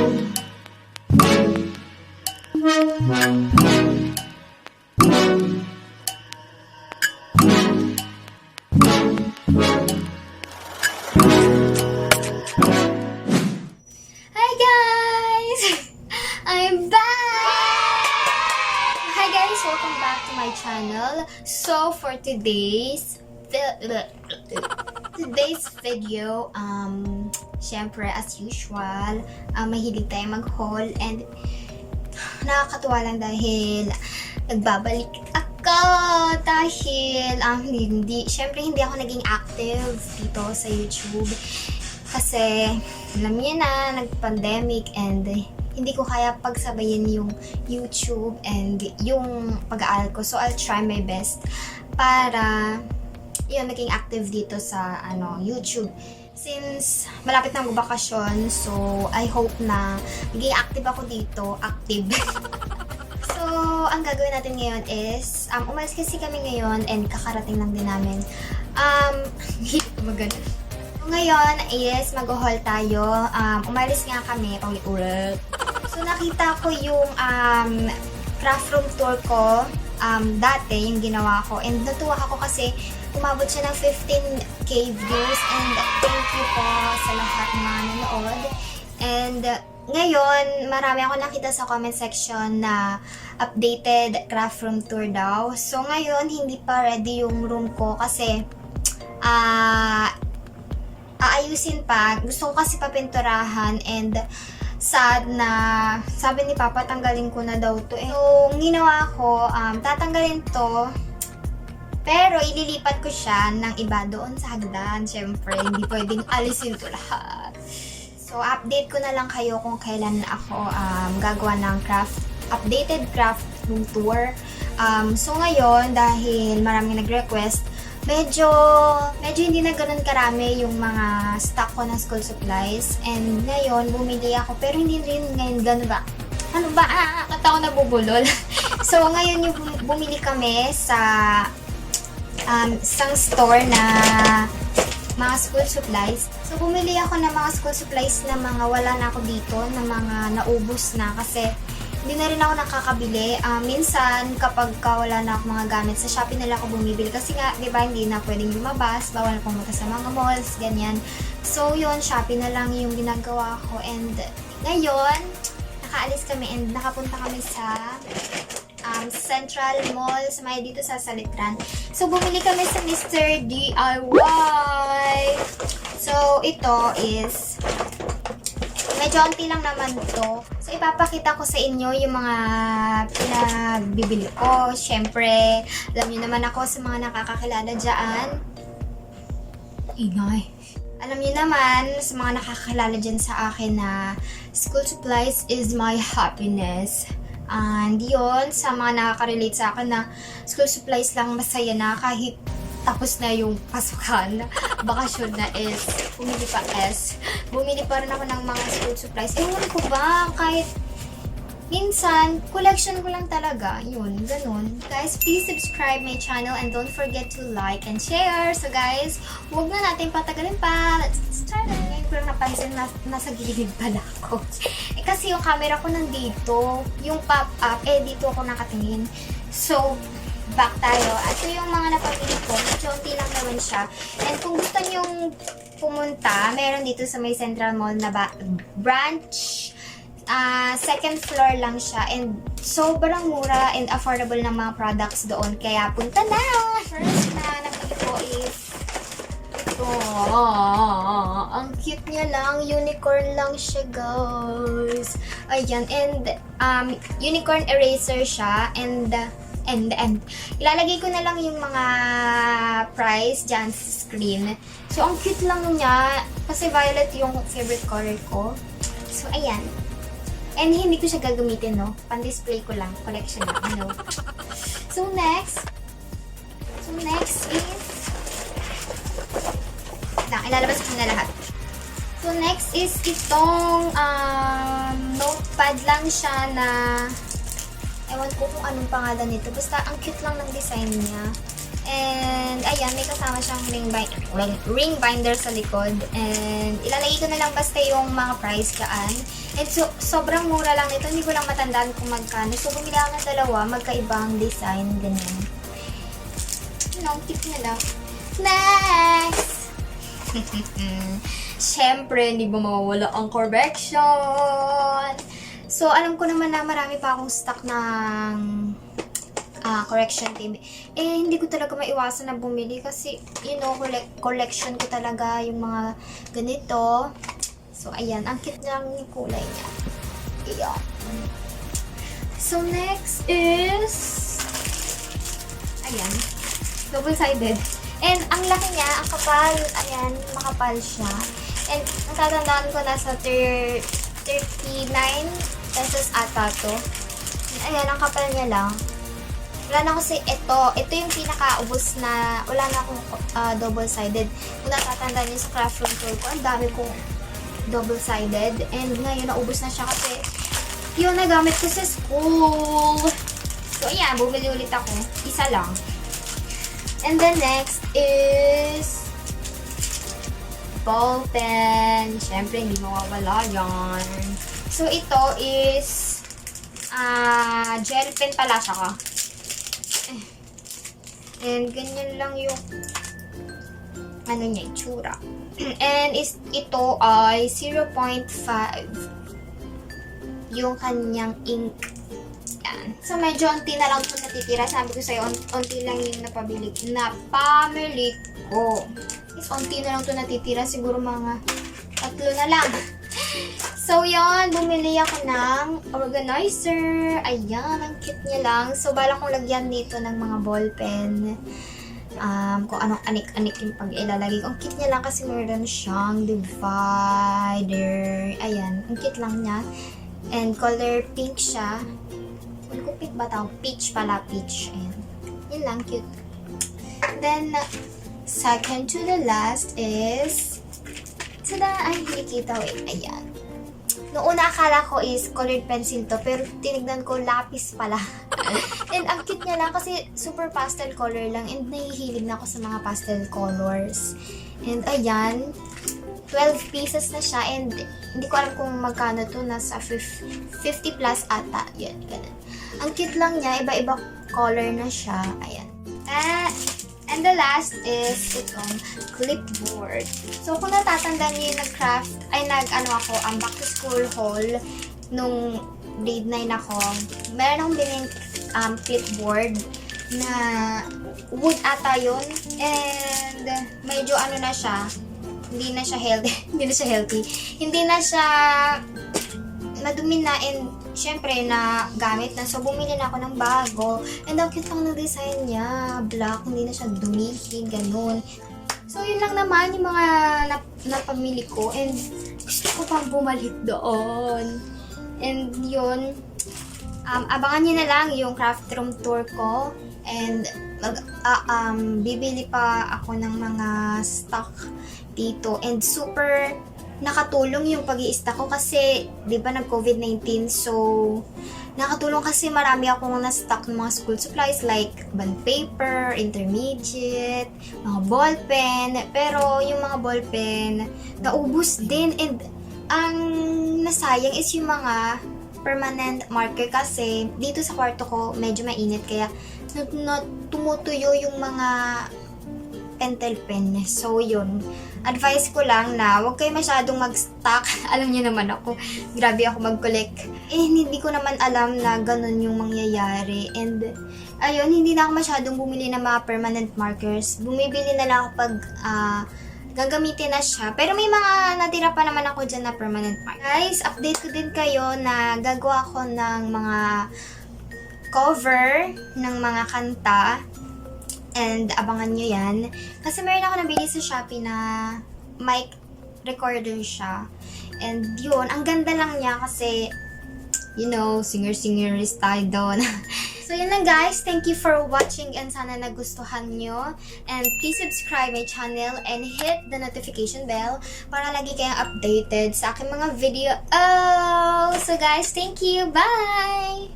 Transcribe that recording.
Hi guys! I'm back! Hi guys! Welcome back to my channel. So for today's video, syempre as usual, mahilig tayo mag-haul and nakakatuwa lang dahil nagbabalik ako dahil syempre hindi ako naging active dito sa YouTube kasi alam niyo na, nag-pandemic and hindi ko kaya pagsabayin yung YouTube and yung pag-aaral ko. So, I'll try my best para yun, maging active dito sa YouTube. Since malapit na magbakasyon, so I hope na maging active ako dito. Active. So, ang gagawin natin ngayon is, umalis kasi kami ngayon and kakarating lang din namin. Hindi maganda. Ngayon is mag-haul tayo. Umalis nga kami, paulit-ulit. So nakita ko yung craft room tour ko dati, yung ginawa ko. And natuwa ako kasi umabot siya ng 15k views. And thank you po sa lahat na nanood. And ngayon, marami ako nakita sa comment section na updated craft room tour daw. So ngayon, hindi pa ready yung room ko kasi aayusin pa. Gusto ko kasi papinturahan and sad na sabi ni Papa tanggalin ko na daw to. So, ginawa ko, tatanggalin to pero ililipat ko siya ng iba doon sa hagdan. Siyempre, hindi pwedeng alisin to lahat. So, update ko na lang kayo kung kailan ako gagawa ng updated craft room tour. So, ngayon, dahil maraming nag-request, medyo hindi na ganun karami yung mga stock ko ng school supplies. And ngayon, bumili ako. Pero hindi rin ngayon ganun ba? Ano ba? Kata ko nabubulol. So, ngayon yung bumili kami sa isang store na mga school supplies. So, bumili ako ng mga school supplies na mga wala na ako dito, na mga naubos na kasi hindi na rin ako nakakabili. Minsan, kapag wala na ako mga gamit, sa Shopee na lang ako bumibili. Kasi nga, di ba, hindi na pwedeng lumabas, bawal na pumunta sa mga malls, ganyan. So, yun, Shopee na lang yung ginagawa ko. And ngayon, nakaalis kami and nakapunta kami sa Central Mall, sa may dito sa Salitran. So, bumili kami sa Mr. DIY. So, ito is medyo onti lang naman to. So, ipapakita ko sa inyo yung mga pinabibili ko. Siyempre, alam niyo naman ako sa mga nakakakilala dyan. Ingay. Alam niyo naman sa mga nakakakilala dyan sa akin na school supplies is my happiness. And yun, sa mga nakaka-relate sa akin na school supplies lang masaya na kahit tapos na yung pasukan, bakasyon na is, bumili pa rin ako ng mga school supplies. Ewan ko ba, kahit minsan, collection ko lang talaga, yun, ganun. Guys, please subscribe my channel and don't forget to like and share. So guys, huwag na natin patagalin pa. Let's start. Ngayon ko lang napansin na nasa gilid pala ako. Kasi yung camera ko nandito, yung pop-up, dito ako nakatingin. So, back tayo. Ito yung mga napamili ko. Medyo unti lang naman siya. And kung gusto nyong pumunta, meron dito sa may Central Mall na branch. Second floor lang siya. And sobrang mura and affordable ng mga products doon. Kaya punta na! First na nabili ko is ito. Ang cute niya lang. Unicorn lang siya, guys. Ayan. And unicorn eraser siya. And ilalagay ko na lang yung mga price dyan sa screen. So, ang cute lang niya. Kasi violet yung favorite color ko. So, ayan. And hindi ko siya gagamitin, no? Pan-display ko lang. Collection lang, you know? So, next is ilalabas ko na lahat. So, next is itong notepad lang siya na ewan ko kung anong pangalan nito. Basta, ang cute lang ng design niya. And, ayan, may kasama siyang ring binder sa likod. And, ilalagay ko na lang basta yung mga price dyan. And, so, sobrang mura lang ito. Hindi ko lang matandaan kung magkano. So, bumili ako ng dalawa. Magkaibang design. Ganyan. Tip na lang. Next! Siyempre, hindi ba mawawala ang correction? So, alam ko naman na marami pa akong stock ng correction tape. Eh, hindi ko talaga maiwasan na bumili kasi, you know, collection ko talaga yung mga ganito. So, ayan. Ang cute lang yung kulay niya. Ayan. So, next is ayan. Double-sided. And, ang laki niya, ang kapal. Ayan, makapal siya. And, natatandaan ko nasa 39 pesos ata to. Ayan, ang kapal niya lang. Wala na kasi ito yung pinakaubos na, wala na akong double-sided. Kung natatandaan niyo sa craft room tour ko, ang dami kong double-sided. And ngayon, naubos na siya kasi yun, nagamit ko sa school. So, ayan, bumili ulit ako. Isa lang. And then next is ball pen. Siyempre, hindi mawawala yan. So, ito is gel pen pala siya ka. And ganyan lang yung ano niya, itsura. And ito ay 0.5 yung kanyang ink. Yan. So, medyo onti na lang ito natitira. Sabi ko sa'yo, onti lang yung napamili ko. Is onti na lang ito natitira. Siguro mga 3 na lang. So, yun. Bumili ako ng organizer. Ayan. Ang cute niya lang. So, balak kong lagyan dito ng mga ballpen. Kung anong anik-anik yung pag-ilalagay. Ang cute niya lang kasi meron siyang divider. Ayan. Ang cute lang niya. And color pink siya. Hindi ko pink ba tawag? Peach pala. Peach. Ayan. Yun lang. Cute. Then, second to the last is tada! Ay, hindi kita. Wait. Ayan. Noong una akala ko is colored pencil to, pero tinignan ko lapis pala. And ang cute niya lang kasi super pastel color lang and nahihilig na ako sa mga pastel colors. And ayan, 12 pieces na siya and hindi ko alam kung magkano to, nasa 50 plus ata. Yan, ganun. Ang cute lang niya, iba-iba color na siya. Ayan. And the last is itong clipboard. So, kung natatandaan niyo yung back to school haul nung grade 9 ako, meron akong biling clipboard na wood ata yun. And medyo na siya, hindi na siya healthy. Hindi na siya madumi na and syempre na gamit na. So, bumili na ako ng bago. And ang cute lang ng design niya. Black, hindi na siya dumihi, ganun. So, yun lang naman yung mga napamili ko. And gusto ko pang bumalik doon. And yun, abangan nyo na lang yung craft room tour ko. And bibili pa ako ng mga stock dito. And super nakatulong yung pag-i-stock ko kasi, di ba, nag-COVID-19. So, nakatulong kasi marami akong na-stock ng mga school supplies like bond paper, intermediate, mga ballpen. Pero, yung mga ballpen, naubos din. And, ang nasayang is yung mga permanent marker kasi dito sa kwarto ko medyo mainit kaya tumutuyo yung mga pentel pen. So, yun. Advice ko lang na huwag kayo masyadong mag-stock. Alam niyo naman ako, grabe ako mag-collect. Hindi ko naman alam na ganun yung mangyayari. And, ayun, hindi na ako masyadong bumili ng mga permanent markers. Bumibili na lang ako pag gagamitin na siya. Pero may mga natira pa naman ako dyan na permanent markers. Guys, update ko din kayo na gagawa ko ng mga cover ng mga kanta. And abangan nyo yan. Kasi meron ako nabili sa Shopee na mic recorder siya. And yun, ang ganda lang niya kasi, you know, singer-singerist tayo doon. So yun lang guys, thank you for watching and sana nagustuhan nyo. And please subscribe my channel and hit the notification bell para lagi kayong updated sa aking mga video. So guys, thank you! Bye!